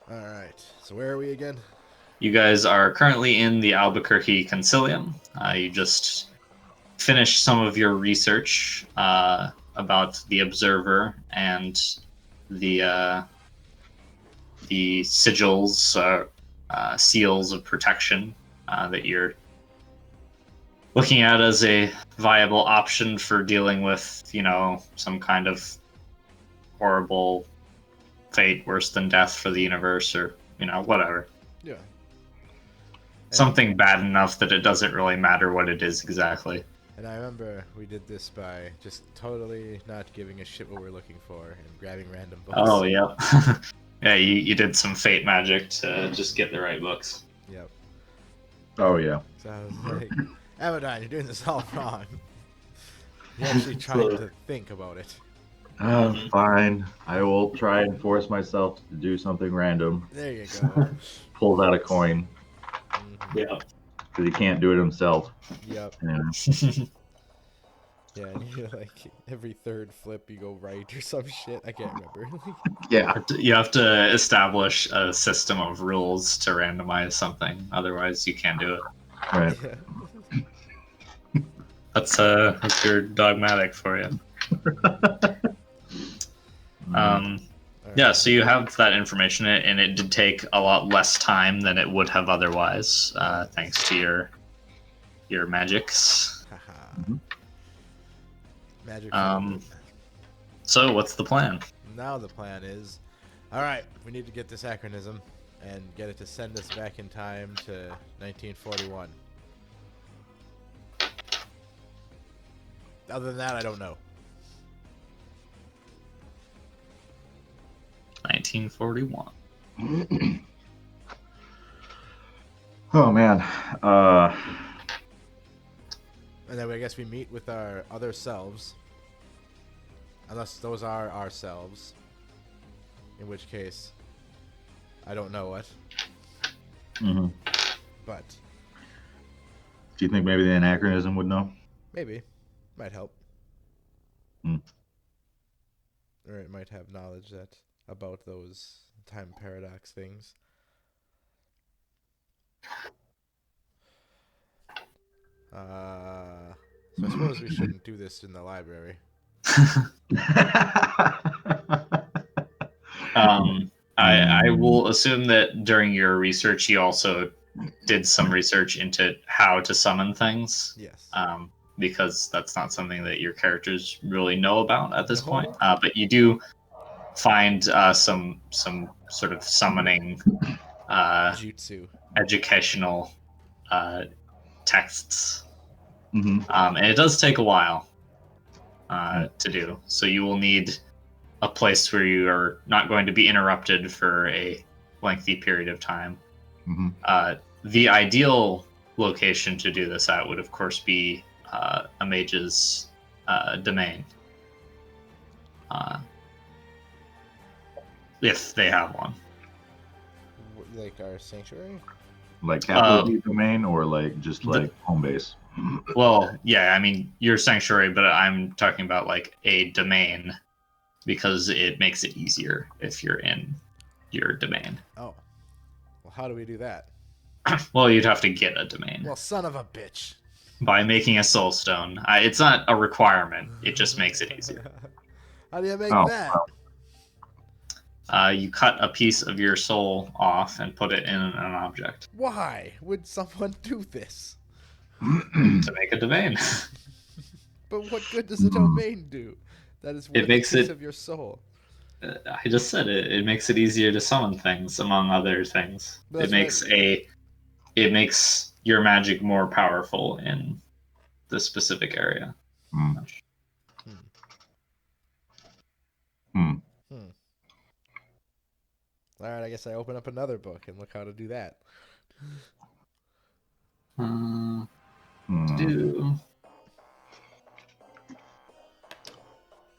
All right. So where are we again? You guys are currently in the Albuquerque Concilium. You just finished some of your research about the Observer and the uh, the sigils, seals of protection that you're looking at as a viable option for dealing with, some kind of horrible fate worse than death for the universe, or whatever. Yeah. And Something bad enough that it doesn't really matter what it is exactly. and I remember we did this by just totally not giving a shit what we're looking for and grabbing random Oh, books. yeah. Yeah, you did some fate magic to just get the right books. Yep. Oh yeah. So I was like, Abaddon, you're doing this all wrong. You're actually trying So, to think about it. fine. I will try and force myself to do something random. There you go. Pulls out a coin Mhm. Yeah. because he can't do it himself. Yep. And Yeah, and you like every third flip you go right or some shit. I can't remember. yeah, You have to establish a system of rules to randomize something. Otherwise, you can't do it. right. Yeah. That's your dogmatic for you. Um, yeah, so you have that information, and it did take a lot less time than it would have otherwise, thanks to your magics. Haha. Mhm. Magic. Um, so what's the plan? Now the plan is, all right, we need to get this acronym and get it to send us back in time to 1941. Other than that, I don't know. 1941. Oh man. And then I guess we meet with our other selves. Unless those are ourselves. In which case, I don't know what. Mhm. But Do you think maybe the anachronism would know? maybe. Might help. Hmm. Or it might have knowledge that about those time paradox things. So I suppose we shouldn't do this in the library. I will assume that during your research, you also did some research into how to summon things, Yes. because that's not something that your characters really know about at this No. point. But you do find some sort of summoning Jutsu. educational texts, Mhm. and it does take a while to do. So you will need a place where you are not going to be interrupted for a lengthy period of time. Mhm. The ideal location to do this at would, of course, be a mage's domain, if they have one. Like our sanctuary? Like capital Uh, D domain or like just the- like home base? Well, yeah, I mean your sanctuary, but I'm talking about like a domain because it makes it easier if you're in your domain. Oh. Well, how do we do that? Well, you'd have to get a domain Well, son of a bitch. by making a soul stone. It's not a requirement; it just makes it easier. How do you make Oh, that? You cut a piece of your soul off and put it in an object Why would someone do this? to make a domain. But what good does a domain do? That is worth a makes piece it- of your soul. I just said it. It makes it easier to summon things, among other things. But It that's it makes your magic more powerful in the specific area. Hmm. Hmm. All right, I guess I open up another book and look how to do that. Hmm.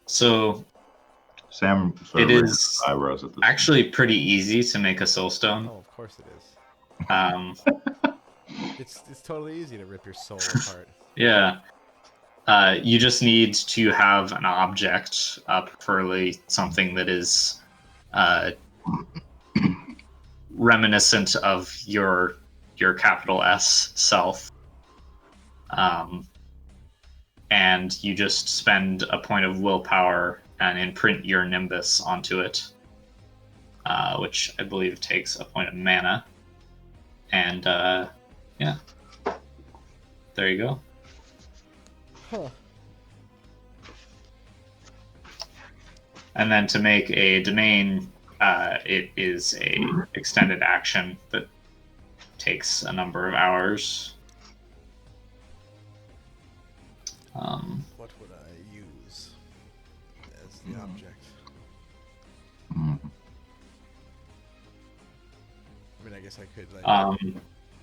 So Sam sort it of raised is his eyebrows at this. actually pretty easy to make a soul stone. Oh, of course it is. Um, It's totally easy to rip your soul apart. yeah. You just need to have an object, preferably something that is reminiscent of your capital S self. And you just spend a point of willpower and imprint your Nimbus onto it, which I believe takes a point of mana. And yeah, there you go. Huh. And then to make a domain, it is a extended action that takes a number of hours. What would I use as the object? Mm. I mean, I guess I could like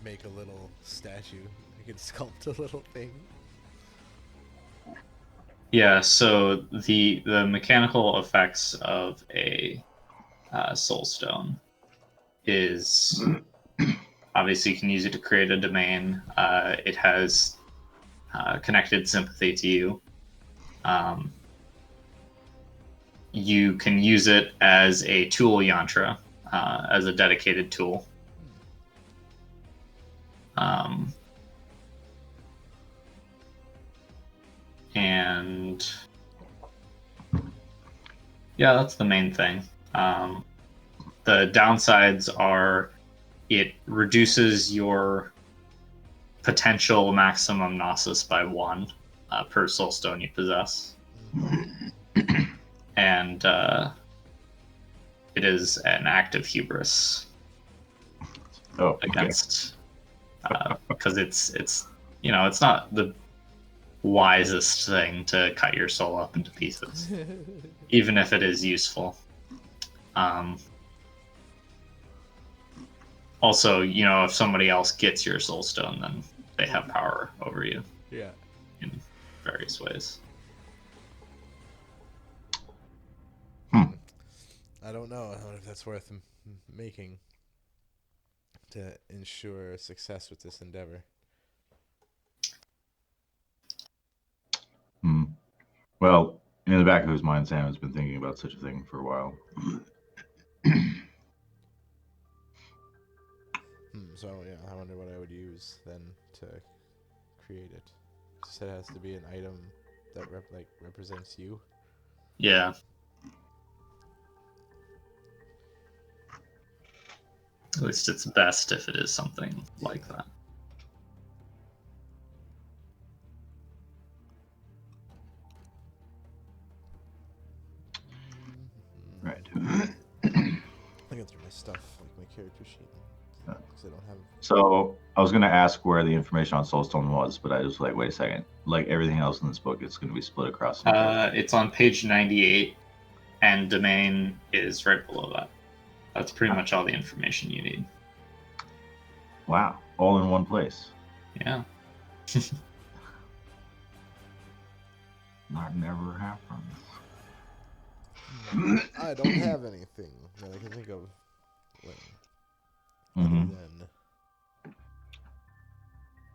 make a little statue. I could sculpt a little thing. Yeah, so the mechanical effects of a soulstone is obviously you can use it to create a domain. It has connected sympathy to you. You can use it as a tool yantra, as a dedicated tool. And yeah, that's the main thing. The downsides are it reduces your potential maximum Gnosis by 1 per soulstone you possess. And it is an act of hubris against because it's you know, it's not the wisest thing to cut your soul up into pieces, even if it is useful. Also, you know, if somebody else gets your soulstone, then they have power over you. Yeah. In various ways. I don't know. I wonder if that's worth making to ensure success with this endeavor. Well, in the back of his mind, Sam has been thinking about such a thing for a while. So yeah, I wonder what I would use then to create it. Just it has to be an item that represents you. Yeah. At least it's best if it is something like that. Right. Looking through my stuff, like my character sheet, because I don't have. So I was gonna ask where the information on Soulstone was, but I was like, wait a second. Like everything else in this book, it's gonna be split across. It's on page 98, and domain is right below that. That's pretty much all the information you need. Wow, all in one place. Yeah. That never happens. I don't have anything that I can think of. Other Mhm. than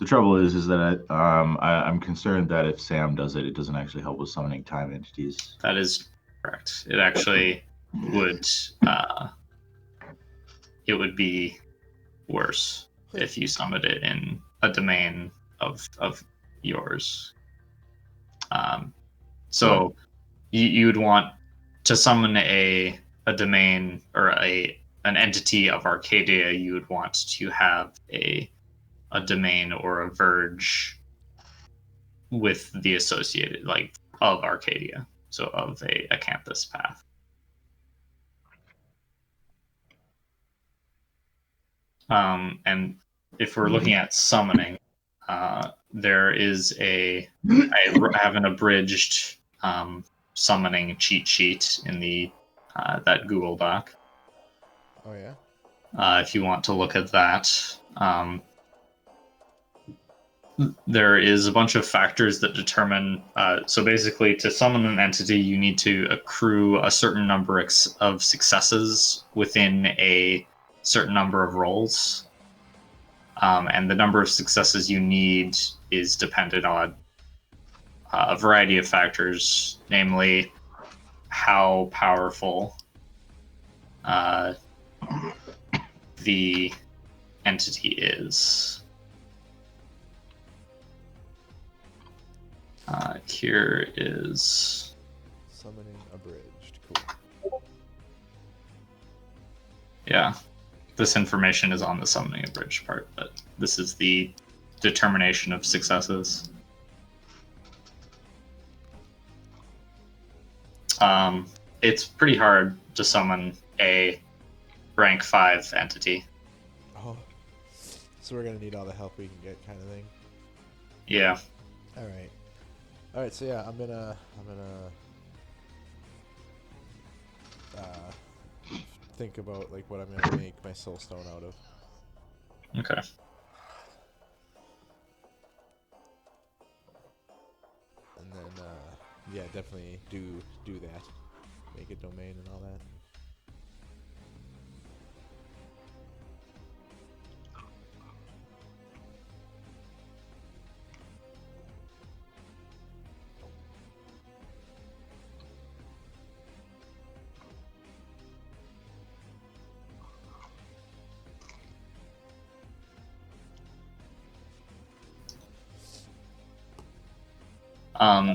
The trouble is that I'm concerned that if Sam does it, it doesn't actually help with summoning time entities. That is correct. It actually would it would be worse if you summoned it in a domain of yours. So you would want to summon a domain or an entity of Arcadia. You would want to have a domain or a verge with the associated, like, of Arcadia, so of a campus path. And if we're looking at summoning, there is I have an abridged summoning cheat sheet in the that Google Doc. Oh yeah. If you want to look at that. There is a bunch of factors that determine. So basically, to summon an entity, you need to accrue a certain number of successes within a certain number of rolls. And the number of successes you need is dependent on a variety of factors, namely how powerful the the entity is. Here is Summoning abridged. Cool. yeah. This information is on the summoning abridged part, but this is the determination of successes. It's pretty hard to summon a rank 5 entity. Oh, so we're gonna need all the help we can get, kind of thing. Yeah. All right. So yeah, I'm gonna think about like what I'm gonna make my soul stone out of. Okay. And then yeah, definitely do that. Make a domain and all that.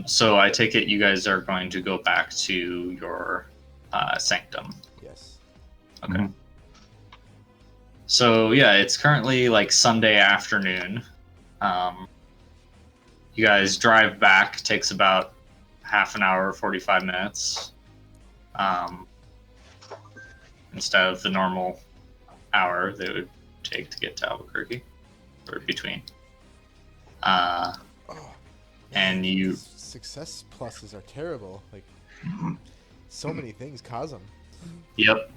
So I take it you guys are going to go back to your sanctum. Yes. Okay. Mhm. So yeah, it's currently like Sunday afternoon. You guys drive back. Takes about half an hour, 45 minutes. Instead of the normal hour that it would take to get to Albuquerque, or between. Oh, And you- success pluses are terrible. Like so many things cause them. Yep.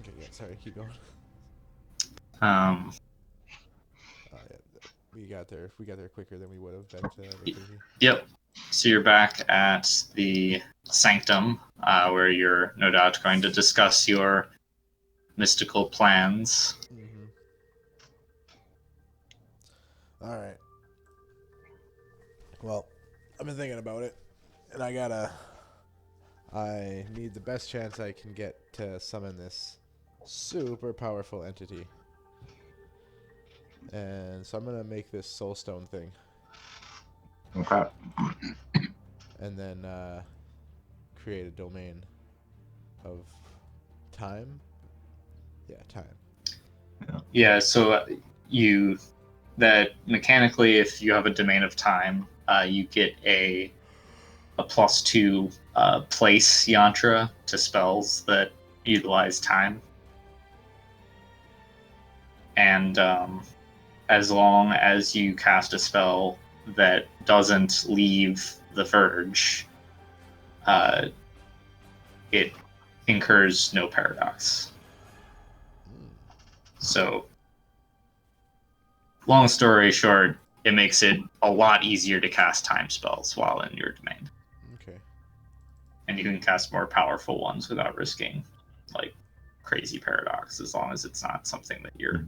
Okay, yeah. Sorry, keep going. um, Yeah, we got there. If we got there quicker than we would have been to Albuquerque. Yep. So you're back at the sanctum, where you're no doubt going to discuss your mystical plans. Mm-hmm. All right. Well, I've been thinking about it, and I need the best chance I can get to summon this super powerful entity. And so I'm gonna make this soul stone thing, Okay. and then create a domain of time. Yeah, time. Yeah, so that mechanically, if you have a domain of time, you get a +2 place yantra to spells that utilize time. And as long as you cast a spell that doesn't leave the verge, it incurs no paradox. So, long story short, it makes it a lot easier to cast time spells while in your domain. Okay. And you can cast more powerful ones without risking like crazy paradox, as long as it's not something that you're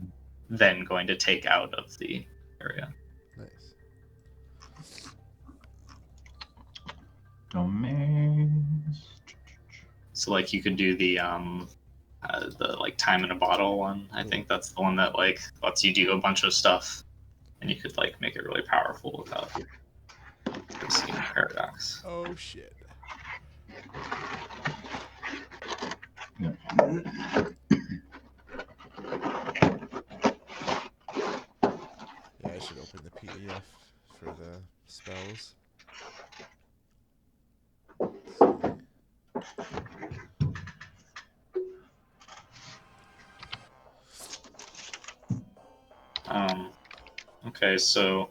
then going to take out of the area. Nice. Domains. So like you could do the like time in a bottle one. I think that's the one that like lets you do a bunch of stuff, and you could like make it really powerful without risking paradox. Oh shit. Yeah. Yeah, I should open the PDF for the spells. Okay, so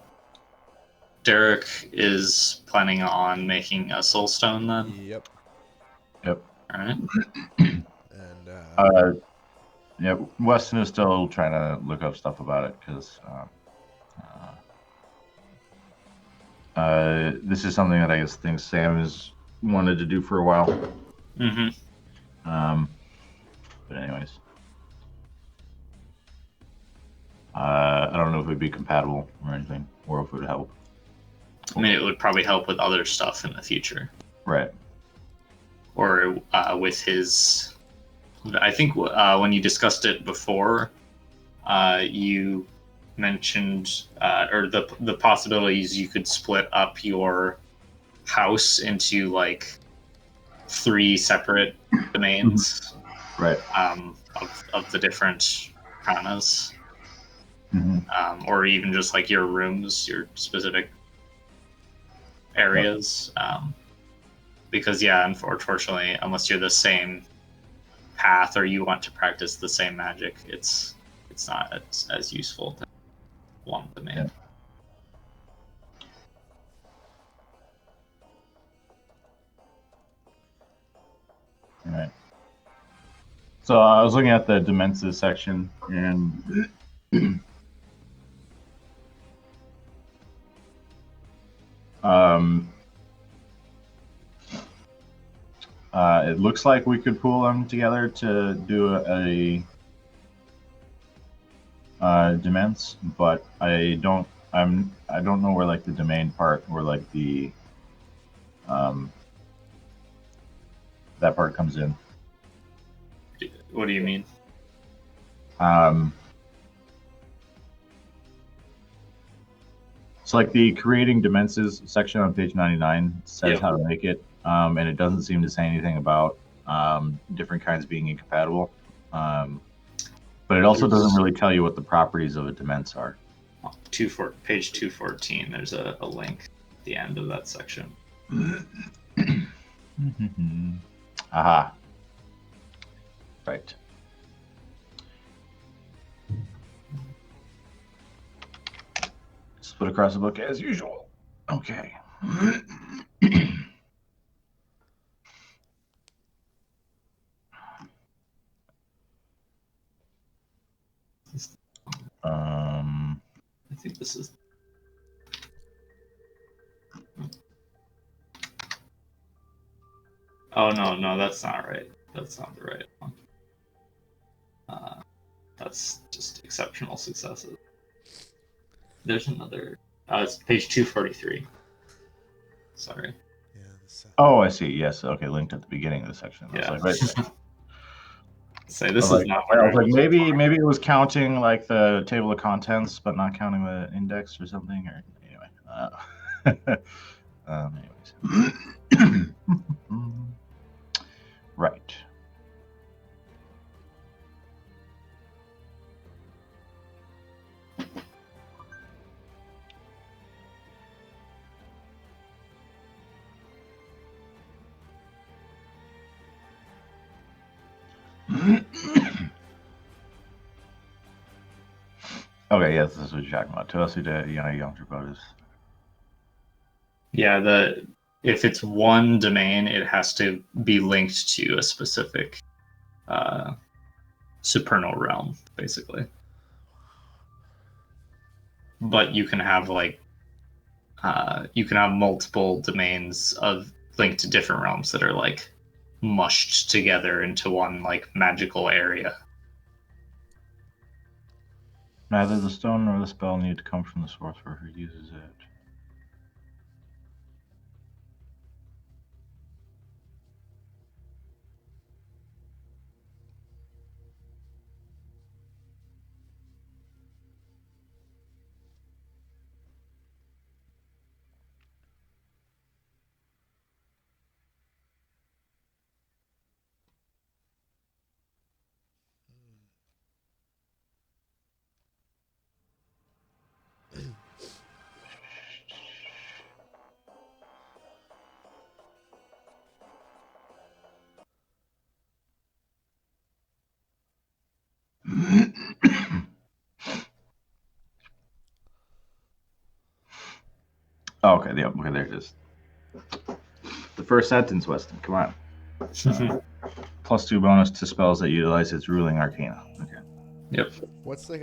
Derek is planning on making a soul stone then. Yep. Yep. All right. And Yeah, Weston is still trying to look up stuff about it because this is something that I guess thinks Sam has wanted to do for a while. Mm-hmm. But anyways, I don't know if it would be compatible or anything, or if it would help. I mean, it would probably help with other stuff in the future, Right. or with his I think when you discussed it before, you mentioned or the possibilities you could split up your house into like 3 separate domains Right. of the different pranas, Hmm. or even just like your rooms, your specific areas. Because yeah, unfortunately, unless you're the same path or you want to practice the same magic, it's not as useful to one domain. Yeah. All right. So I was looking at the Demences section, and it looks like we could pool them together to do a demence, but I don't know where like the domain part, where like the that part comes in. What do you mean? It's like the creating demences section on page 99 says Yep. how to make it, and it doesn't seem to say anything about different kinds being incompatible. But it also doesn't really tell you what the properties of a demence are. Page 214, there's a link at the end of that section. Aha. Right. Split across the book as usual. Okay. I think this is. Oh no, that's not right. That's not the right one. That's just exceptional successes. There's another. It's page 243. Sorry. Yeah. Oh, I see. Yes. Okay. Linked at the beginning of the section. I was Yeah. like, right there. Say this I is was not. I was like, maybe it was counting like the table of contents, but not counting the index or something. Or anyway. Anyways. Right. Okay, yes, this is what you're talking about. To us who did, young voters. Yeah, if it's one domain, it has to be linked to a specific supernal realm, basically. But you can have multiple domains of linked to different realms that are like mushed together into one like magical area. Neither the stone nor the spell need to come from the source where who uses it. Oh, okay, yeah, okay, there it is. The first sentence, Weston. Come on. +2 bonus to spells that utilize its ruling arcana. Okay. Yep. What's like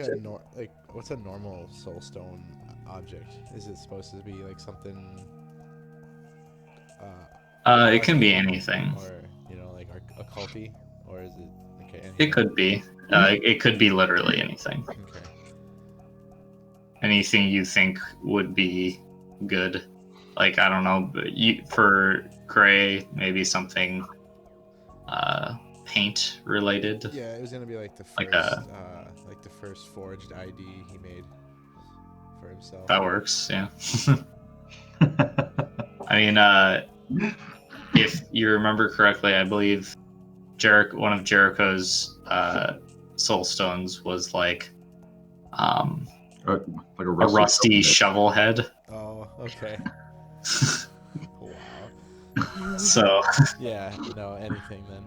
what's a normal soulstone object? Is it supposed to be like something? It can be anything. Or like occulty, or is it okay? Anything? It could be. It could be literally anything. Okay. Anything you think would be good. Like, I don't know, for Gray, maybe something paint related. Yeah, it was gonna be like the Like first first forged ID he made for himself. That works, yeah. I mean, if you remember correctly, I believe one of Jericho's soul stones was like like a rusty shovel head. Oh, okay. Wow. So Yeah, no, anything then.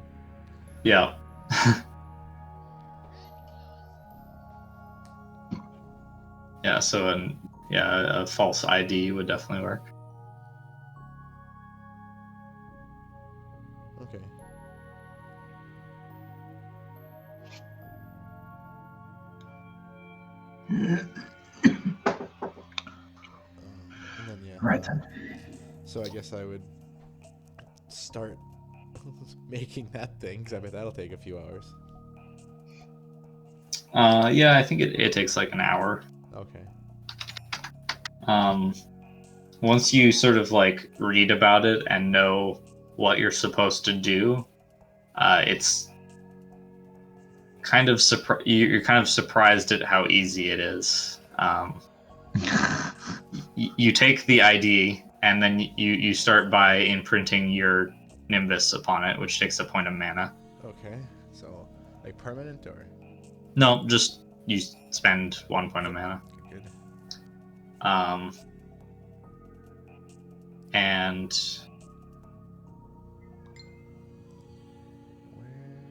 yeah. Yeah, so a false ID would definitely work. Okay. And then yeah. Right then. So I guess I would start making that thing, because I bet that'll take a few hours. Yeah, I think it takes like an hour. Okay. Once you sort of like read about it and know what you're supposed to do, it's kind of you're kind of surprised at how easy it is. You take the ID and then you start by imprinting your Nimbus upon it, which takes a point of mana. Okay. So, like permanent or? No, just you spend 1 point of mana. Good. And Where?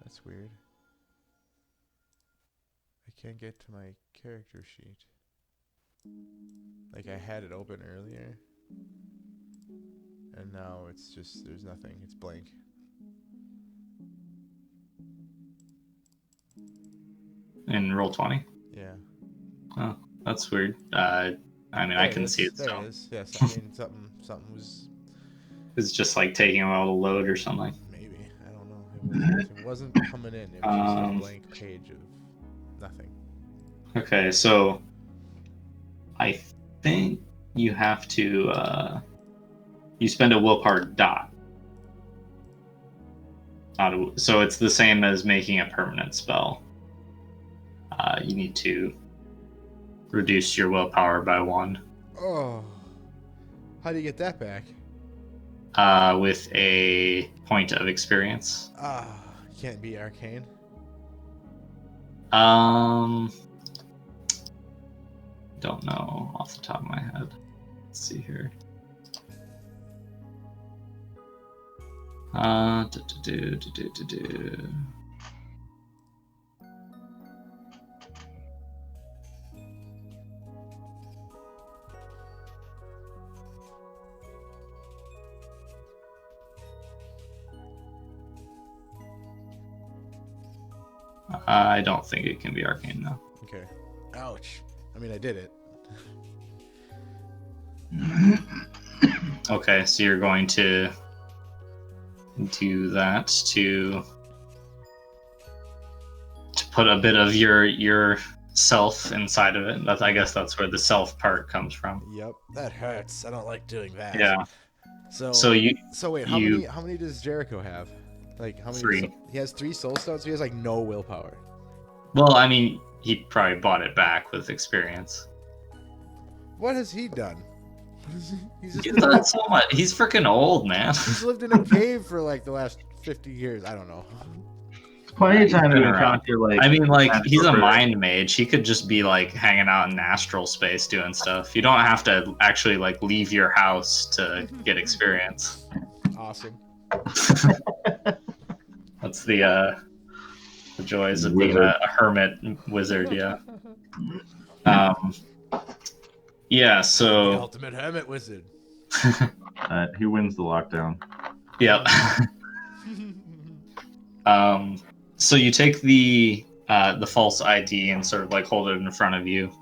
That's weird. I can't get to my character sheet. Like I had it open earlier. And now it's just, there's nothing. It's blank. in Roll20. Yeah. Oh, that's weird. I mean, I can see it There still. it is. Yes, I mean something was It's just like taking a while to load or something. maybe, I don't know. It wasn't coming in. It was just a blank page of nothing. Okay, so I think you have to you spend a willpower dot. So it's the same as making a permanent spell. You need to reduce your willpower by 1. Oh, how do you get that back? With a point of experience. Can't be arcane. Don't know off the top of my head. Let's see here. I don't think it can be arcane now. Okay. Ouch. I mean, I did it. Okay, so you're going to do that to put a bit of your self inside of it. I guess that's where the self part comes from. Yep, that hurts. I don't like doing that. Yeah. So wait, how many does Jericho have? Like how many? 3. He has 3 soul stones. So he has like no willpower. Well, I mean, he probably bought it back with experience. What has he done? He's just He's done so much. He's freaking old, man. he's lived in a cave for like the last 50 years. I don't know. It's plenty of time to been around. encounter like. I mean, like, he's a Astral mind mage. He could just be, like, hanging out in astral space doing stuff. You don't have to actually, like, leave your house to get experience. Awesome. That's the joys of being a hermit wizard, yeah. Yeah, The so... ultimate hermit wizard. He wins the lockdown. Yep. So you take the false ID and sort of like hold it in front of you.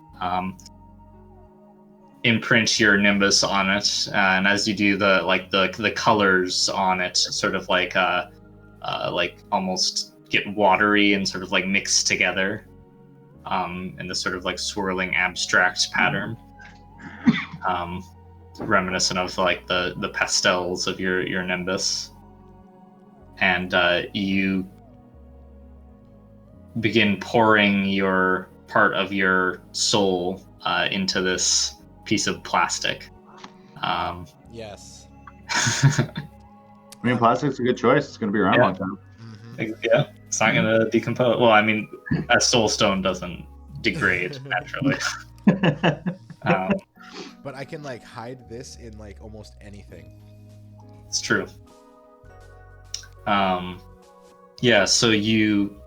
Imprint your Nimbus on it, and as you do, the colors on it sort of like almost get watery and sort of like mix together in this sort of like swirling abstract pattern, reminiscent of like the pastels of your Nimbus. and you begin pouring your part of your soul into this piece of plastic. Yes. I mean, plastic's a good choice. It's going to be around a long time. Mm-hmm. Yeah, it's not gonna decompose. Well, I mean, a soul stone doesn't degrade naturally. um, But I can like hide this in like almost anything. it's true. Yeah, so you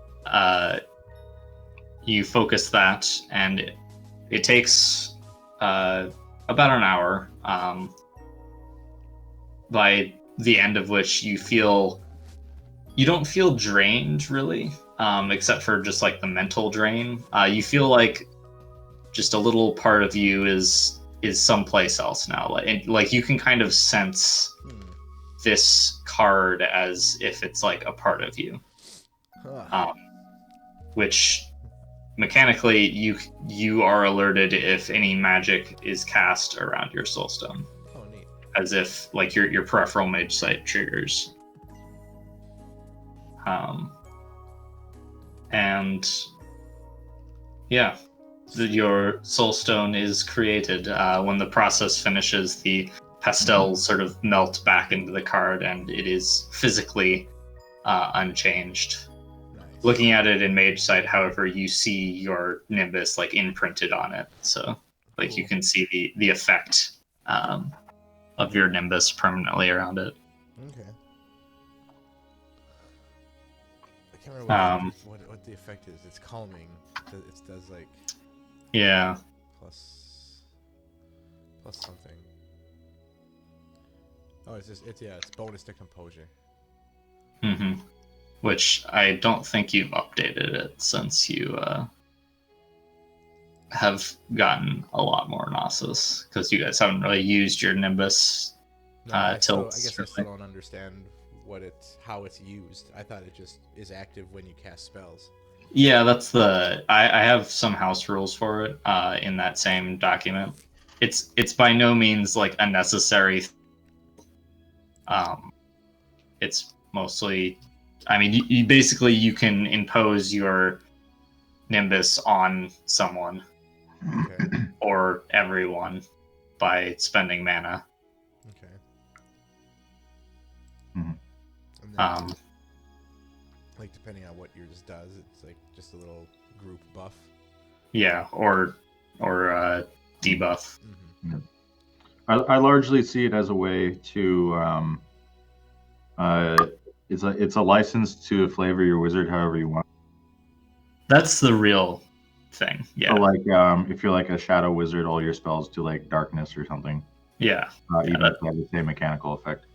focus that, and it takes about an hour. By the end of which you don't feel drained really, except for just like the mental drain. You feel like just a little part of you is someplace else now. Like you can kind of sense this card as if it's like a part of you, which mechanically you are alerted if any magic is cast around your soulstone. Oh, neat. As if like your peripheral mage sight triggers. And yeah, your soulstone is created. When the process finishes, the pastels sort of melt back into the card, and it is physically unchanged. Nice. Looking at it in mage sight, however, you see your nimbus like imprinted on it, so like Cool. you can see the effect of your nimbus permanently around it. Okay. I can't remember what the effect is. It's calming. It does like Yeah. plus something. Oh, it's bonus to composure. Mm-hmm. Which I don't think you've updated it since you have gotten a lot more Gnosis, because you guys haven't really used your Nimbus No, I till guess I still recently. don't understand how it's used. I thought it just is active when you cast spells. Yeah, that's I have some house rules for it in that same document. It's by no means like a necessary. It's mostly, I mean, you basically you can impose your Nimbus on someone Okay. or everyone by spending mana. Okay. Mhm. And then, like depending on what yours does, it's like just a little group buff. Yeah, or debuff. Mm-hmm. I largely see it as a way to it's a license to flavor your wizard however you want. That's the real thing. Yeah, So like if you're like a shadow wizard, all your spells do like darkness or something. yeah. Even if they have the same mechanical effect.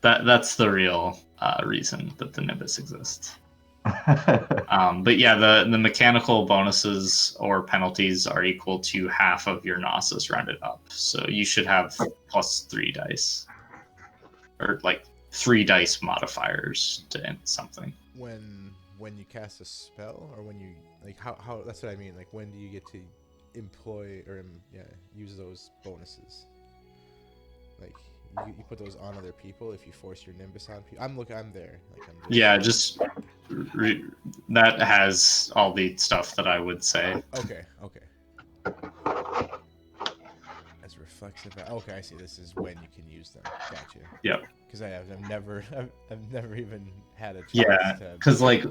That's the real reason that the Nimbus exists. But yeah, the mechanical bonuses or penalties are equal to half of your Gnosis rounded up. So you should have plus 3 dice, or like 3 dice modifiers to something. When you cast a spell, or when you like how that's what I mean. Like when do you get to employ or use those bonuses? Like you put those on other people if you force your Nimbus on people. I'm there. Like I'm just... Yeah, just that has all the stuff that I would say. Okay. As reflexive. Okay, I see. This is when you can use them. Gotcha. Yep. Because I've never even had a chance. Yeah, because like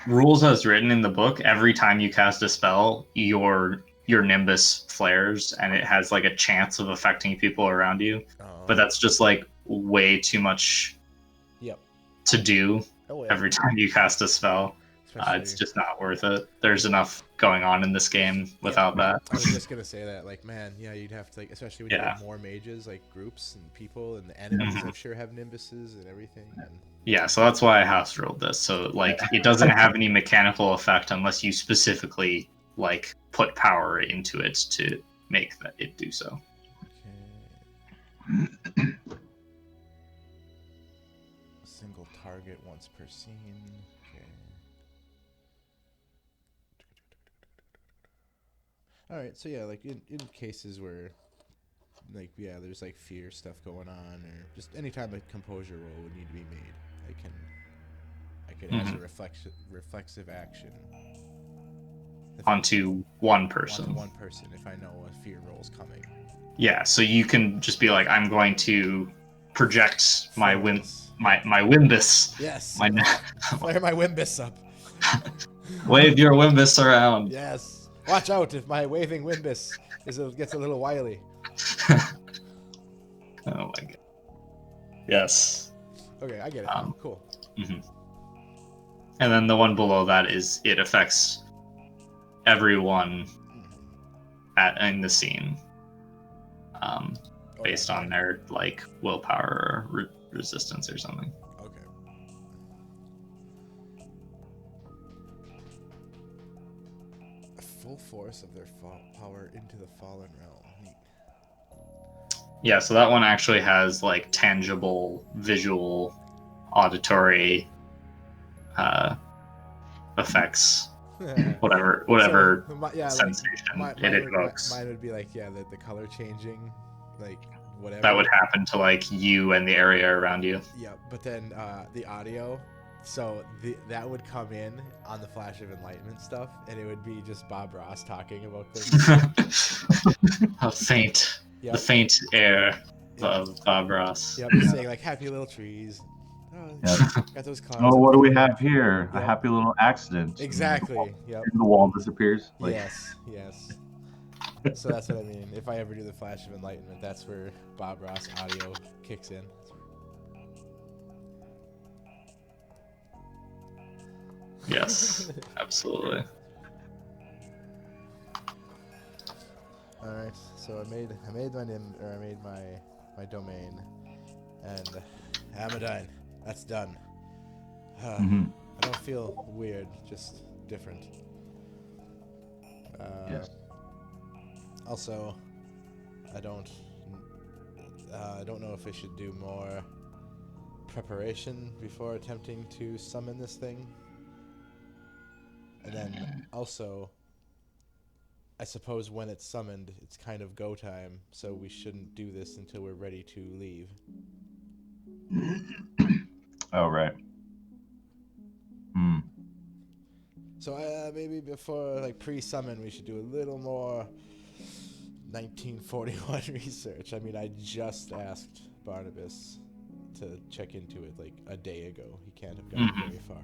rules as written in the book, every time you cast a spell, your Nimbus flares, and it has like a chance of affecting people around you. But that's just like way too much. Yep. To do yeah. Every time you cast a spell. It's just not worth it. There's enough going on in this game without that. I was just gonna say that, like, man, yeah, you'd have to, like, especially when you get more mages, like groups and people, and the enemies, I'm sure have Nimbuses and everything. And... Yeah, so that's why I house ruled this. So like, it doesn't have any mechanical effect unless you specifically like put power into it to make that it do so. Okay. Single target once per scene. Okay. All right, so yeah, like in cases where, like, yeah, there's like fear stuff going on, or just anytime a composure roll would need to be made, I can it as a reflexive action onto one onto person. one person if I know a fear roll is coming. Yeah, so you can just be like, I'm going to project my Flares. my Wimbus. Yes. My Flare my Wimbus up. wave your Wimbus around. Yes. Watch out if my waving Wimbus gets a little wily. Oh my god. Yes. Okay, I get it. Cool. And then the one below that is it affects everyone in the scene, based on their like willpower or resistance or something. Okay. Full force of their power into the fallen realm. Neat. Yeah, so that one actually has like tangible, visual, auditory effects. whatever So, sensation it evokes. Mine would be like, the color changing, like whatever. That would happen to like you and the area around you. Yeah, but then the audio, so that would come in on the Flash of Enlightenment stuff, and it would be just Bob Ross talking about things. The faint air of Bob Ross. Yep, he's saying like happy little trees. Oh, got those clouds. Oh, what do we have here? Yep. A happy little accident. Exactly. Yep. The wall disappears. Like, Yes. So that's what I mean. If I ever do the Flash of Enlightenment, that's where Bob Ross audio kicks in. Yes, absolutely. All right. So I made my domain, and Amadine. That's done. I don't feel weird, just different. Yes. Also, I don't know if I should do more preparation before attempting to summon this thing. And then also, I suppose when it's summoned, it's kind of go time, so we shouldn't do this until we're ready to leave. Oh, right. So maybe before, like, pre-summon, we should do a little more 1941 research. I mean, I just asked Barnabas to check into it, like, a day ago. He can't have gotten very far.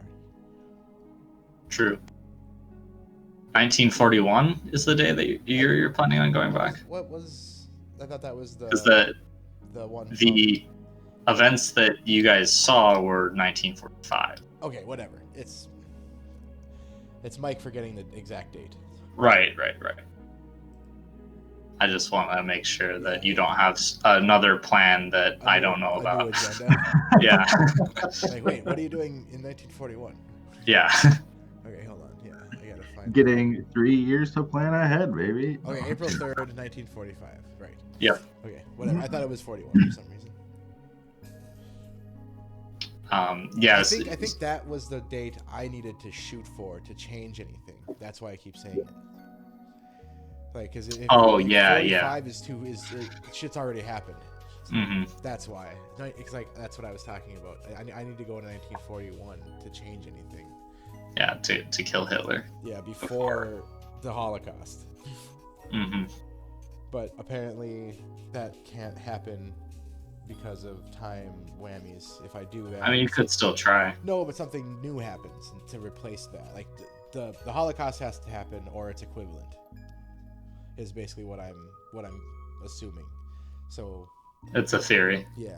True. 1941 is the day that you're planning on going back? What was... I thought that was the... Because the one... The events that you guys saw were 1945. Okay, whatever. It's Mike forgetting the exact date. Right. I just want to make sure that you don't have another plan that I don't know about. Yeah. Like, wait, what are you doing in 1941? Yeah. Okay, hold on. Yeah, I gotta find. Getting 3 years to plan ahead, baby. Okay, April 3rd, 1945. Right. Yep. Okay, whatever. I thought it was 41 for some reason. Yes. I think that was the date I needed to shoot for to change anything. That's why I keep saying it. Like, cause if 45 is shit's already happened. That's why. It's like that's what I was talking about. I need to go to 1941 to change anything. Yeah, to kill Hitler. Yeah, before the Holocaust. But apparently that can't happen because of time whammies. If I do that, I mean, you could still try. No, but something new happens to replace that. Like the Holocaust has to happen, or its equivalent. Is basically what I'm assuming. So it's a theory. Yeah.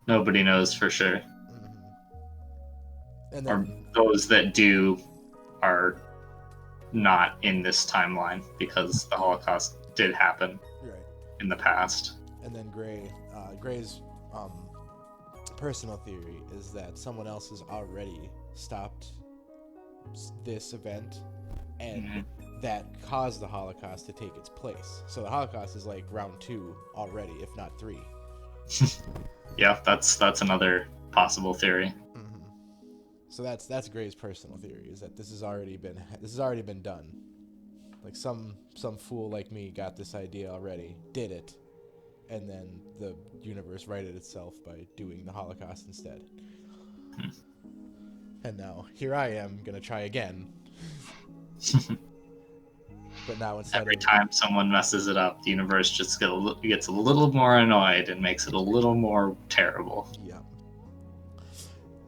Nobody knows for sure. And or then, those that do are not in this timeline because the Holocaust did happen in the past. And then Gray's personal theory is that someone else has already stopped this event, and that caused the Holocaust to take its place. So the Holocaust is like round 2 already, if not 3. Yeah, that's another possible theory. So that's Gray's personal theory, is that this has already been done. Like some fool like me got this idea already, did it, and then the universe righted itself by doing the Holocaust instead. And now here I am gonna try again. But now instead Every of time someone messes it up, the universe just gets a little more annoyed and makes it a little more terrible. yeah.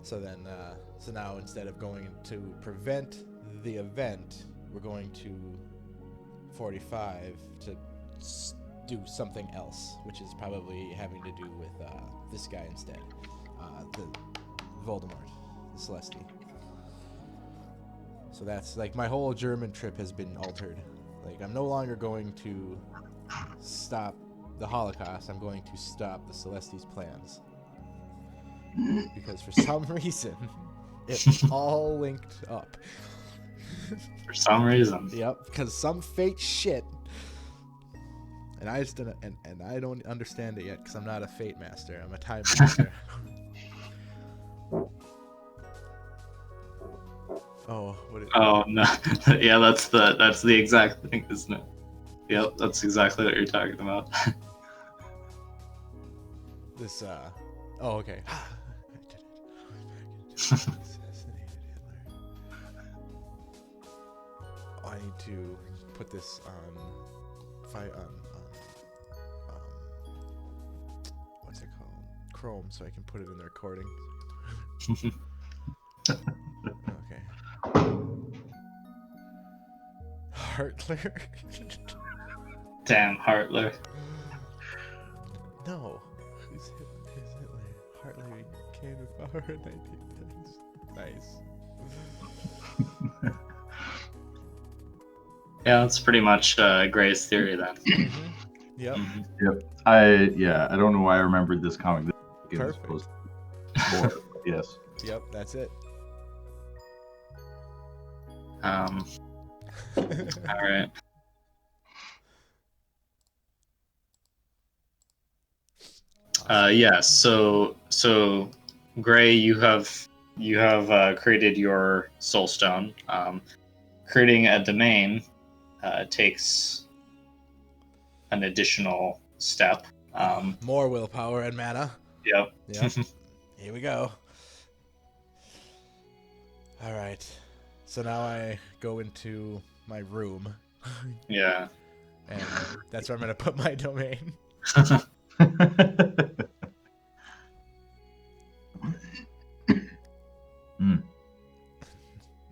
So then, so now instead of going to prevent the event, we're going to 45 to do something else, which is probably having to do with this guy instead, the Voldemort, the Celesti. So that's like my whole German trip has been altered. Like I'm no longer going to stop the Holocaust. I'm going to stop the Celesti's plans. Because for some reason, it's all linked up. For some reason. Yep, because some fake shit. And I just don't, and I don't understand it yet because I'm not a fate master. I'm a time master. Oh, what? Oh no! Yeah, that's the exact thing, isn't it? Yep, that's exactly what you're talking about. This oh, okay. I did it. Assassinated Hitler. Oh, I need to put this on what's it called? Chrome, so I can put it in the recording. Okay. Hartler. Damn, Hartler. No. Who's Hitler? Hartler came to power in 1910s. Nice. Yeah, that's pretty much Gray's theory then. Yep. Yep. I don't know why I remembered this comic. It was Perfect. supposed to be more. Yes. Yep, that's it. All right. Yeah. So Gray, you have created your soul stone. Creating a domain takes an additional step. More willpower and mana. Yep. Yep. Here we go. All right. So now I go into my room, Yeah. and that's where I'm gonna put my domain.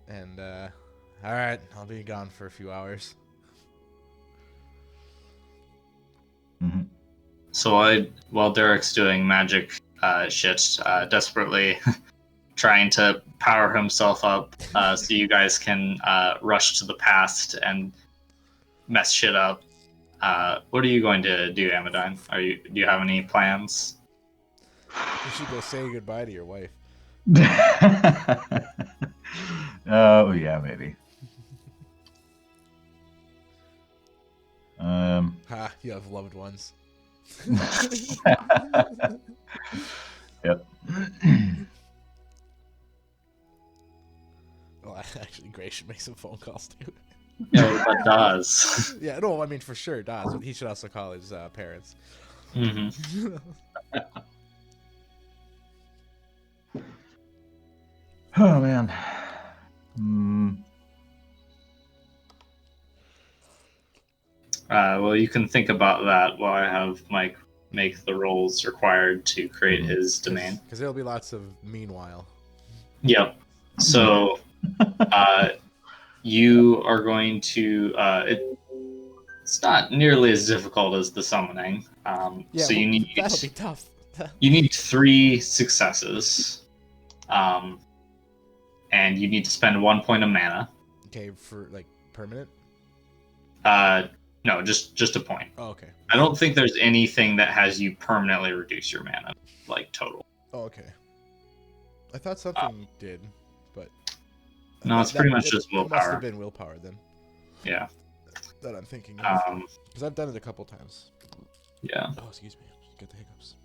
And all right, I'll be gone for a few hours. Mhm. So while Derek's doing magic shit, desperately trying to power himself up, so you guys can rush to the past and mess shit up. What are you going to do, Amadine? Do you have any plans? You should go say goodbye to your wife. Oh yeah, maybe. Ha! You have loved ones. Yep. Well, actually, Gray should make some phone calls too. Yeah, what does? Yeah, no, I mean for sure, Daz. But he should also call his parents. Mm-hmm. Oh man. Well, you can think about that while I have Mike make the rolls required to create his domain. Because there'll be lots of meanwhile. Yep. So, you are going to. It's not nearly as difficult as the summoning. Yeah, so you need that'll be tough. you need 3 successes, and you need to spend 1 point of mana. Okay, for like permanent. No, just a point. Oh, okay. I don't think there's anything that has you permanently reduce your mana, like total. Oh, okay. I thought something did, but No, it's pretty much just It must willpower. have been willpower then. Yeah. That I'm thinking of. Um. Because I've done it a couple times. Yeah. Oh, excuse me. Get the hiccups.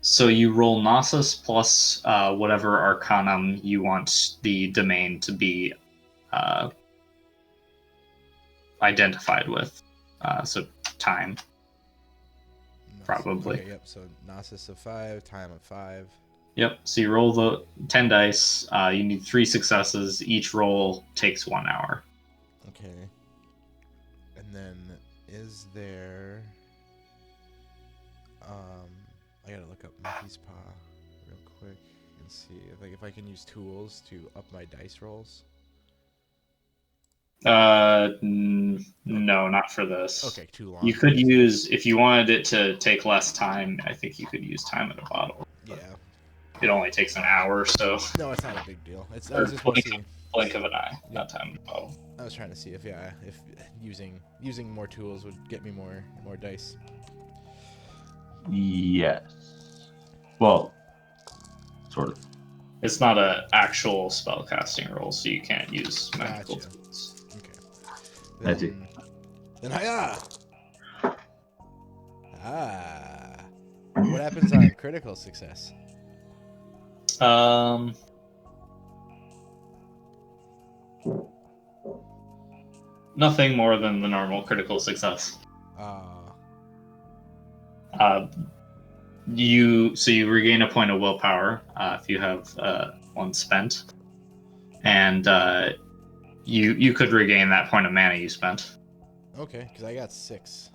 So you roll Gnosis plus whatever Arcanum you want the domain to be identified with. So time. Gnosis. Probably. Okay, yep. So Gnosis of 5, time of 5. Yep. So you roll the 10 dice. You need 3 successes. Each roll takes 1 hour. Okay. And then is there I gotta look up Monkey's Paw real quick and see if I can use tools to up my dice rolls. No, not for this. Okay, too long. You could use, if you wanted it to take less time, I think you could use time in a bottle. Yeah. It only takes an hour, so No, it's not a big deal. I Or was just want to see. blink of an eye, Yeah. not time in a bottle. I was trying to see if using more tools would get me more dice. Yes. Well, sort of. It's not an actual spell casting roll, so you can't use magical Gotcha. tools. Okay. That's it. Then what happens on critical success? Nothing more than the normal critical success. You regain a point of willpower if you have one spent, and you could regain that point of mana you spent. Okay, because I got 6.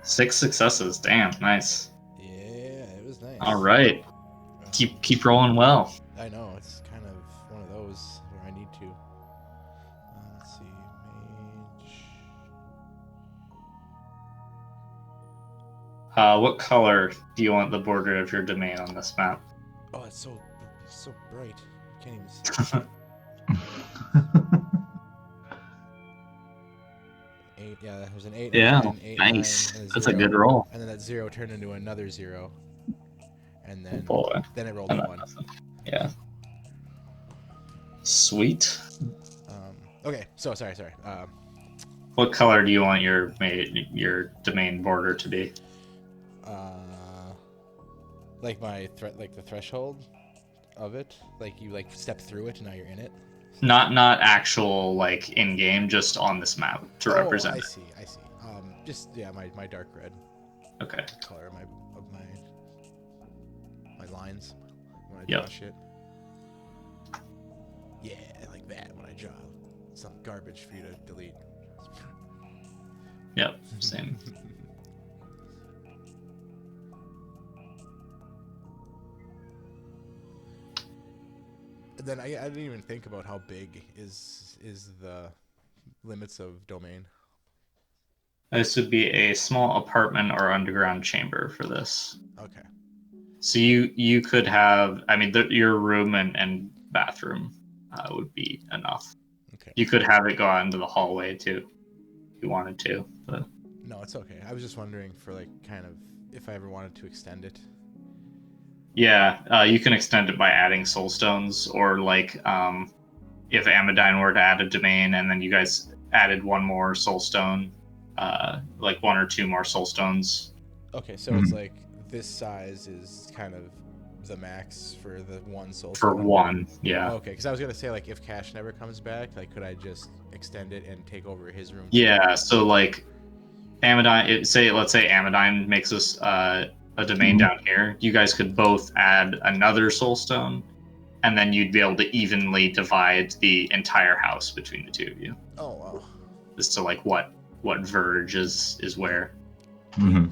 6 successes. Damn, nice. Yeah, it was nice. All right, keep rolling well. I know, it's kind of one of those where I need to. Let's see, mage. What color do you want the border of your domain on this map? Oh, it's so bright. I can't even see. 8, yeah, there's an 8. Yeah, and 8, nice. 9, and That's a 0. good roll. And then that 0 turned into another 0. And then Oh, boy. then it rolled a 1. Yeah. Sweet. Okay, so sorry. What color do you want your domain border to be? Like like the threshold of it, like you step through it and now you're in it. Not actual like in game, just on this map to represent. I see. Just my dark red. Okay. Color of my lines when I Yep. draw shit. Yeah, like that when I draw some garbage for you to delete. Yep. Same. And then I didn't even think about how big is the limits of domain. This would be a small apartment or underground chamber for this. Okay. So you could have, I mean, your room and bathroom would be enough. Okay. You could have it go out into the hallway too, if you wanted to. But No, it's okay. I was just wondering for kind of if I ever wanted to extend it. yeah, you can extend it by adding soul stones, or if Amadine were to add a domain and then you guys added one more soul stone, like 1 or 2 more soul stones. Okay, so it's like this size is kind of the max for the one soul For stone? 1, yeah. Okay, because I was gonna say if Cash never comes back, could I just extend it and take over his room? Yeah, so Amadine, let's say Amadine makes us a domain down here. You guys could both add another soul stone, and then you'd be able to evenly divide the entire house between the two of you. Oh wow. As to what verge is where. Mm-hmm.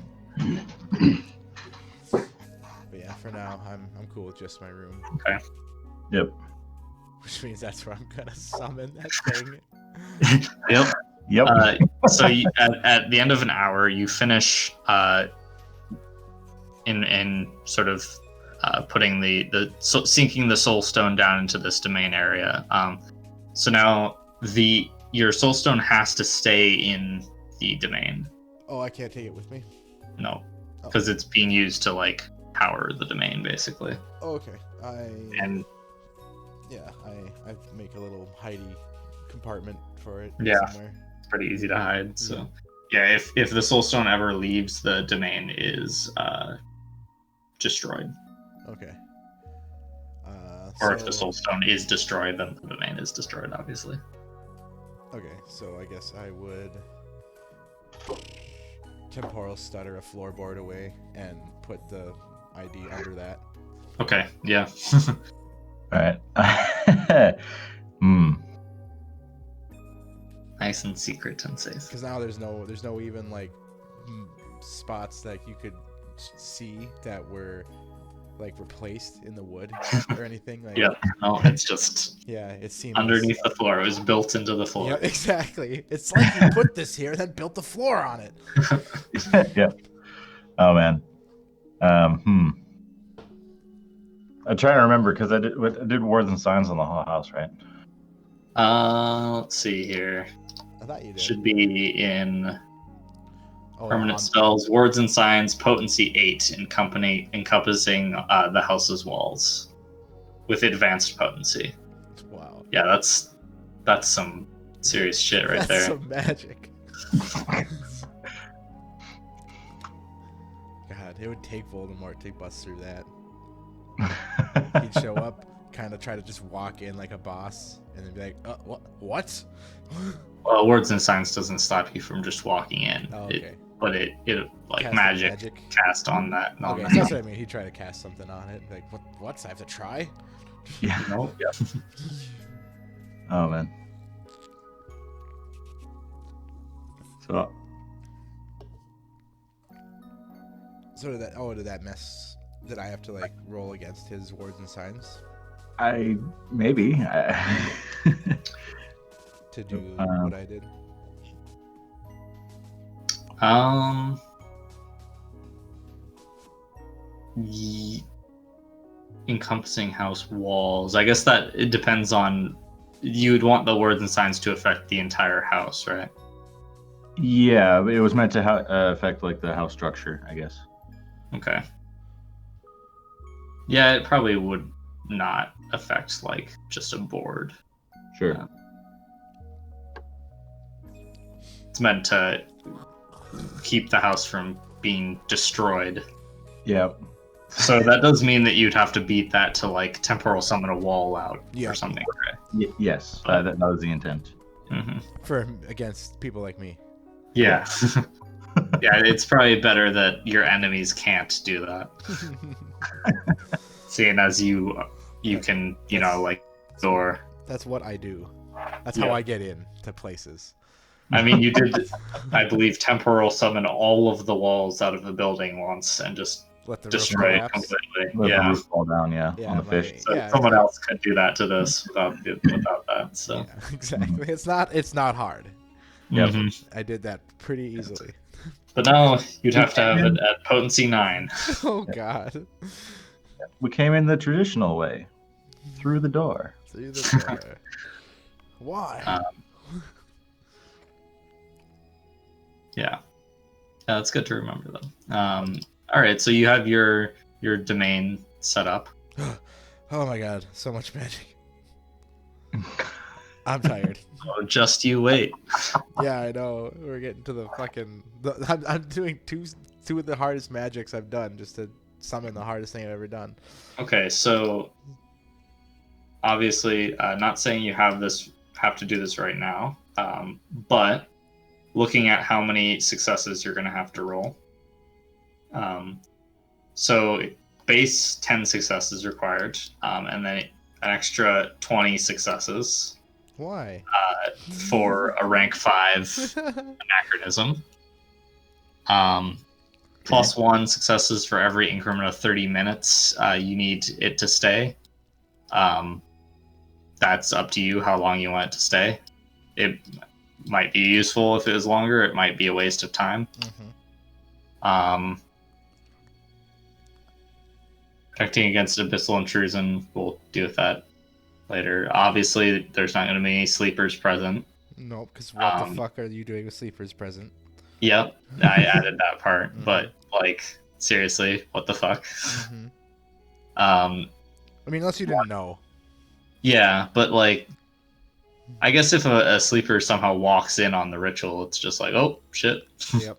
But yeah, for now, I'm cool with just my room. Okay. Yep. Which means that's where I'm gonna summon that thing. Yep. Yep. So at the end of an hour, you finish in sort of putting sinking the soul stone down into this domain area. So now your soul stone has to stay in the domain. Oh, I can't take it with me. No, because it's being used to power the domain basically. Oh, okay. And I make a little hidey compartment for it. Yeah. Somewhere. it's pretty easy to hide. So yeah, if the soul stone ever leaves, the domain is destroyed. Okay. Or if the soul stone is destroyed, then the domain is destroyed, obviously. Okay, so I guess I would temporal stutter a floorboard away and put the ID under that. Okay, yeah. All right. Hmm. Nice and secret and safe. Because now there's no even like spots that you could see that were like replaced in the wood or anything. Like, Yeah, no, it's just yeah, it seems underneath the floor. It was built into the floor. Yeah, exactly. It's like you put this here, then built the floor on it. Yeah. Oh man. Hmm. I'm trying to remember because I did words and signs on the whole house, right? Let's see here. I thought you did. Should be in Oh, permanent spells, words and signs, potency 8, encompassing the house's walls, with advanced potency. Wow. Yeah, that's some serious shit right That's there. some magic. God, it would take Voldemort to bust through that. He'd show up, kind of try to just walk in like a boss, and then be like, what? Well, words and signs doesn't stop you from just walking in. Oh, okay. It like Cast magic cast on that. On Okay, that. so that's what I mean. He'd try to cast something on it. Like, what? I have to try? Yeah. No? Yeah. Oh man. So did that mess that I have to like roll against his words and signs Maybe. to do what I did? Encompassing house walls. I guess that it depends on. You'd want the words and signs to affect the entire house, right? Yeah, it was meant to affect like the house structure, I guess. Okay. Yeah, it probably would not affect like just a board. Sure. Yeah. It's meant to keep the house from being destroyed. Yeah. So that does mean that you'd have to beat that to like temporal summon a wall out Yeah. or something. Yes, that was the intent. Mm-hmm. For against people like me. Yeah. Yeah, it's probably better that your enemies can't do that. Seeing as you can, like door. That's what I do. That's Yeah. how I get in to places. I mean, you did, I believe, temporal summon all of the walls out of the building once and just Let the roof destroy it collapse. completely. Let the Yeah. roof fall down, yeah, Yeah, on the my- fish. So Yeah, someone exactly. else could do that to this without that. So. Yeah, exactly. It's not hard. Yep. Mhm. I did that pretty easily. But now you'd have to have it at potency 9. Oh God. We came in the traditional way, through the door. Through the door. Why? Yeah. That's good to remember though. All right, so you have your domain set up. Oh my God, so much magic. I'm tired. So just you wait. Yeah, I know. We're getting to the fucking. I'm doing two of the hardest magics I've done just to summon the hardest thing I've ever done. Okay, so obviously, not saying you have to do this right now, but looking at how many successes you're going to have to roll. So base 10 successes required, and then an extra 20 successes Why? for a rank 5 anachronism. Plus 1 successes for every increment of 30 minutes you need it to stay. That's up to you how long you want it to stay. It might be useful if it was longer. It might be a waste of time. Mhm. Protecting against abyssal intrusion, we'll deal with that later. Obviously, there's not going to be any sleepers present. Nope, because what the fuck are you doing with sleepers present? Yep, I added that part, Mhm. but like seriously, what the fuck? Mhm. I I mean, unless you didn't know. Yeah, but like, I guess if a sleeper somehow walks in on the ritual, it's just like, oh shit. Yep.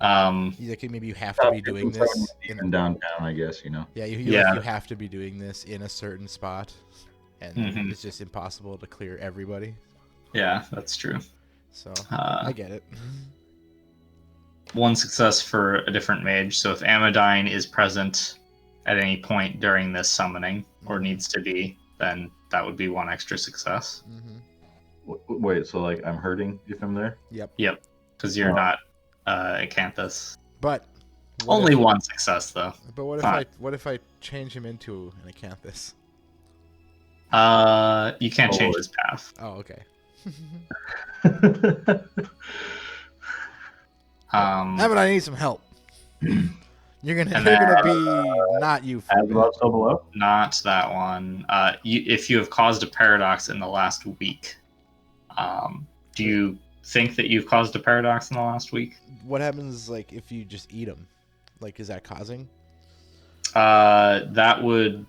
Like maybe you have to be doing this. Even downtown, I guess, you know. Yeah, you Yeah. you have to be doing this in a certain spot, and Mhm. it's just impossible to clear everybody. Yeah, that's true. So I get it. 1 success for a different mage. So if Amadine is present, at any point during this summoning, or Mhm. needs to be, then that would be 1 extra success. Wait, so like I'm hurting if I'm there? Yep. Yep, because you're Oh. not Acanthus. But what Only if, 1 success though. But Fine. what if I change him into an Acanthus? You can't Oh, change Lord. his path. Oh, okay. But I need some help. You're And gonna be not you. As above, so below. Not that one. If you have caused a paradox in the last week, do you think that you've caused a paradox in the last week? What happens like if you just eat them? Like, is that causing? That would,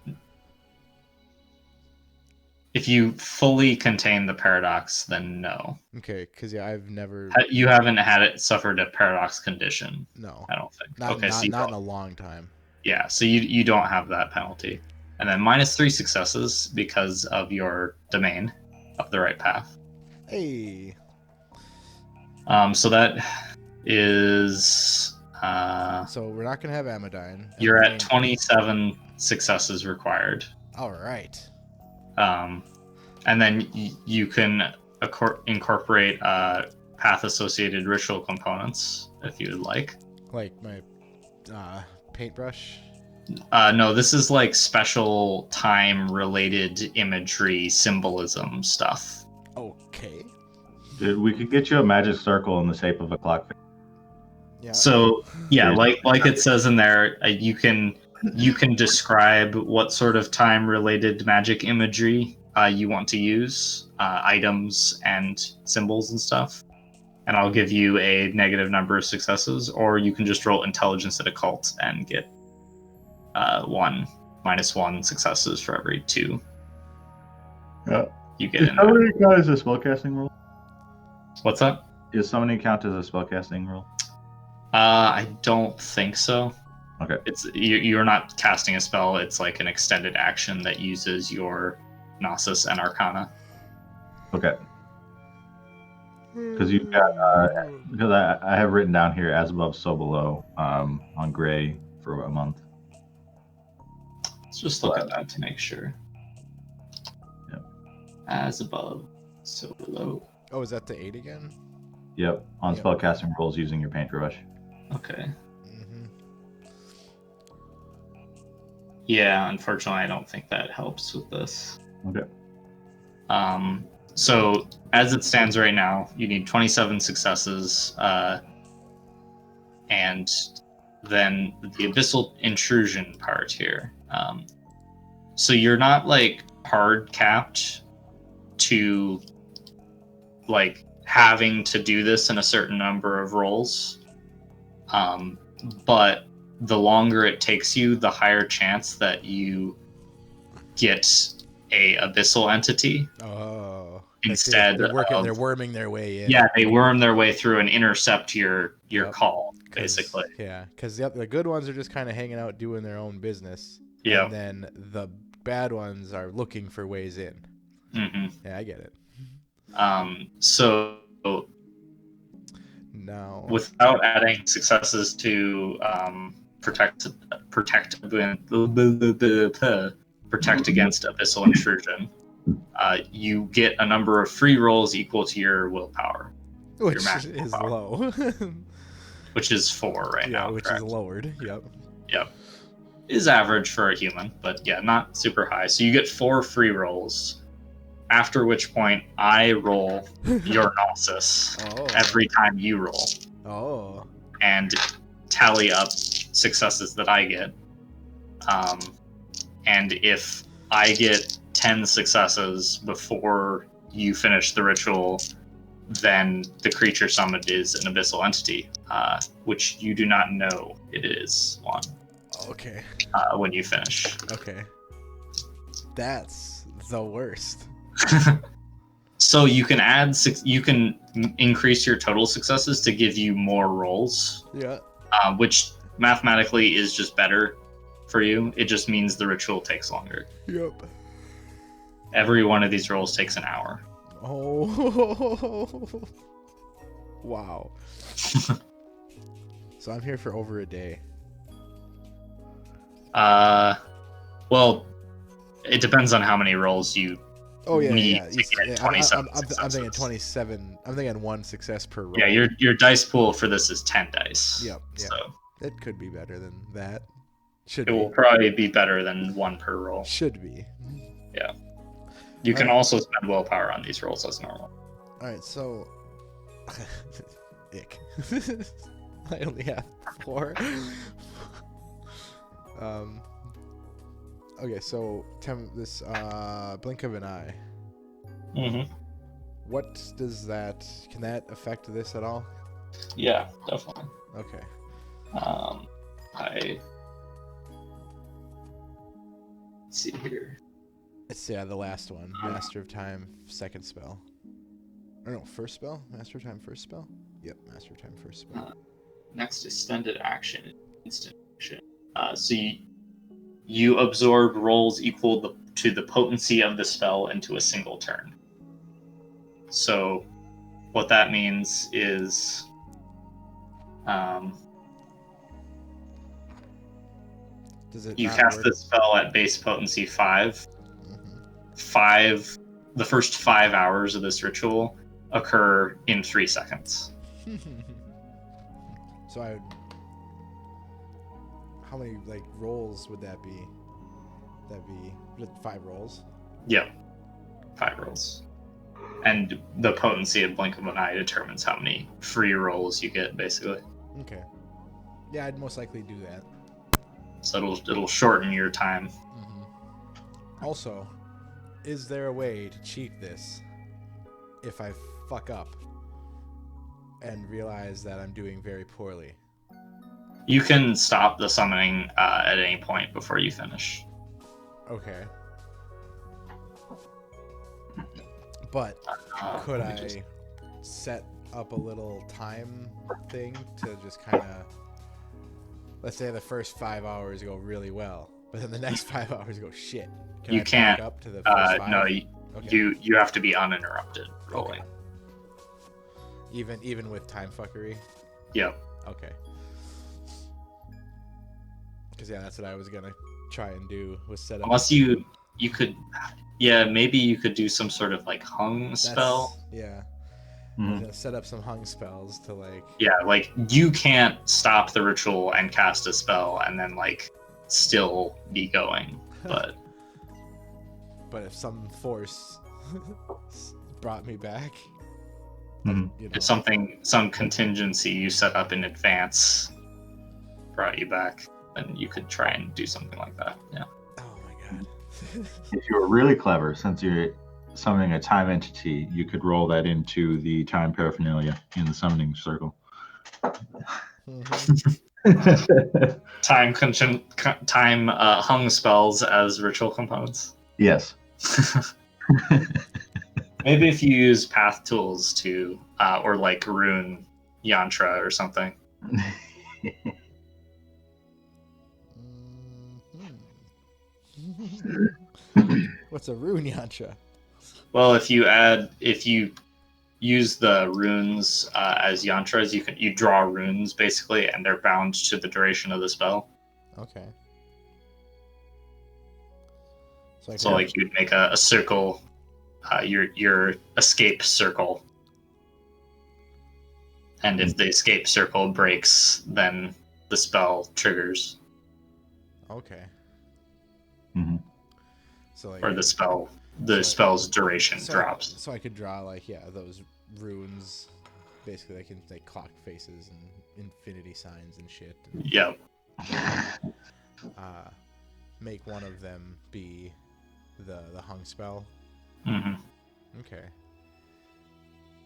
if you fully contain the paradox, then no. Okay, because yeah, I've never. You haven't had it suffered a paradox condition. No, I don't think. not okay, so you not in don't, a long time. yeah, so you don't have that penalty, and then -3 successes because of your domain of the right path. Hey, So that is so we're not gonna have Amadine. you're at 27 successes required. All right. And then you can incorporate path associated ritual components if you would like. Like my paintbrush. No, this is like special time related imagery symbolism stuff. Okay. Dude, we could get you a magic circle in the shape of a clock. Yeah. So yeah, Here's- like it says in there, you can describe what sort of time related magic imagery you want to use, items and symbols and stuff. And I'll give you a negative number of successes, or you can just roll intelligence at occult and get -1 successes for every 2 Yeah. you get Is in. summoning count as a spellcasting rule? What's that? Is summoning count as a spellcasting rule? I don't think so. Okay. It's you're not casting a spell. It's like an extended action that uses your Gnosis and Arcana. Okay. Because you've got because I have written down here as above, so below on gray for a month. Let's just look at that to make sure. Yep. As above, so below. Oh, is that the 8 again? Yep. On Yep. spellcasting rolls using your paintbrush. Okay. Mm-hmm. Yeah, unfortunately, I don't think that helps with this. Okay. So as it stands right now, you need 27 successes, and then the abyssal intrusion part here. So you're not like hard capped to like having to do this in a certain number of rolls, but the longer it takes you, the higher chance that you get a abyssal entity. Oh. Instead they're of- they're worming their way in. Yeah, they worm their way through and intercept your Yep. call, 'Cause- basically. Yeah, because the good ones are just kind of hanging out doing their own business. Yeah. And then the bad ones are looking for ways in. hmm Yeah, I get it. So Now. without adding successes to protect against abyssal intrusion, you get a number of free rolls equal to your willpower, Which maximum is power. low. which is 4 right Yeah, now. which correct? is lowered. Yep. Is average for a human, but yeah, not super high. So you get 4 free rolls, after which point I roll your Gnosis Oh. every time you roll Oh. and tally up successes that I get. And if I get 10 successes before you finish the ritual, then the creature summoned is an abyssal entity, which you do not know it is one Okay. when you finish. Okay. That's the worst. So you can increase your total successes to give you more rolls, Yeah. which mathematically is just better for you. It just means the ritual takes longer. Yep. Every one of these rolls takes an hour. Oh. Wow. So I'm here for over a day. Well, it depends on how many rolls you Oh yeah, need yeah. to You get I'm 27 thinking successes. 27. I'm thinking 1 success per roll. Yeah, your dice pool for this is 10 dice. Yep. Yeah. So It could be better than that. Should it be. will probably be better than 1 per roll. Should be. You can Alright. also spend willpower on these rolls as normal. All right. So, ick. I only have 4. Okay. So, this blink of an eye. Mm-hmm. What does that? Can that affect this at all? Yeah, definitely. Okay. Let's see here. It's the last one. Master of Time, second spell. Or no, first spell. Master of Time, first spell. Yep, Master of Time, first spell. Next, extended action, instant action. So you absorb rolls equal to the potency of the spell into a single turn. So what that means is Does it? you not cast work? the spell at base potency 5. Mhm. The first 5 hours of this ritual occur in 3 seconds. So I would. How many rolls would that be? That'd be 5 rolls. Yep. 5 rolls. And the potency of Blink of an Eye determines how many free rolls you get, basically. Okay. Yeah, I'd most likely do that. So it'll shorten your time. Mm-hmm. Also, is there a way to cheat this if I fuck up and realize that I'm doing very poorly? You can stop the summoning at any point before you finish. Okay. But could let me I just- set up a little time thing to just kind of, let's say the first 5 hours go really well, but then the next 5 hours go shit. Can You I can't, back up to the first 5? No, Okay. you have to be uninterrupted rolling. Okay. Even with time fuckery? Yep. Okay. Because that's what I was gonna try and do, was set up. Unless you could, yeah, maybe you could do some sort of hung spell. Yeah. Mhm. I was gonna set up some hung spells to Yeah, you can't stop the ritual and cast a spell and then still be going. But But if some force brought me back, Mhm. if some contingency you set up in advance brought you back, then you could try and do something like that. Yeah. Oh my god. If you were really clever, since you're summoning a time entity, you could roll that into the time paraphernalia in the summoning circle. Mhm. Time hung spells as ritual components. Yes. Maybe if you use path tools to, or rune yantra or something. Mhm. What's a rune yantra? Well, if you use the runes as yantras, you draw runes basically, and they're bound to the duration of the spell. Okay. So you'd make a circle, your escape circle, and if the escape circle breaks, then the spell triggers, Okay. Mhm. So or the spell's duration drops. So I could draw those runes, basically clock faces and infinity signs and shit. And, Yep. make one of them be the hung spell. Hmm. Okay.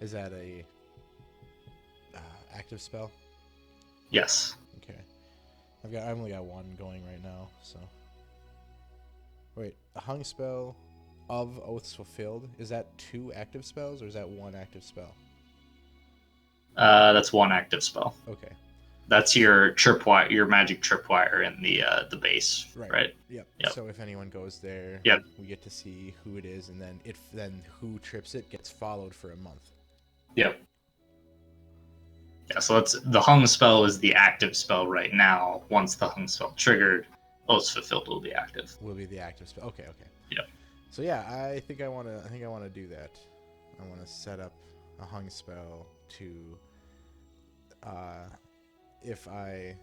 Is that a active spell? Yes. Okay. I've only got one going right now, so. Wait, a hung spell of Oaths Fulfilled, is that 2 active spells or is that 1 active spell? That's one active spell. Okay. That's your tripwire, your magic tripwire in the base, right? Yep. Yep. So if anyone goes there, Yep. we get to see who it is, and then who trips it gets followed for a month. Yep. Yeah, so the hung spell is the active spell right now. Once the hung spell triggered, Oaths Fulfilled will be active. Will be the active spell. Okay. Yep. So yeah, I think I want to do that. I want to set up a hung spell to if I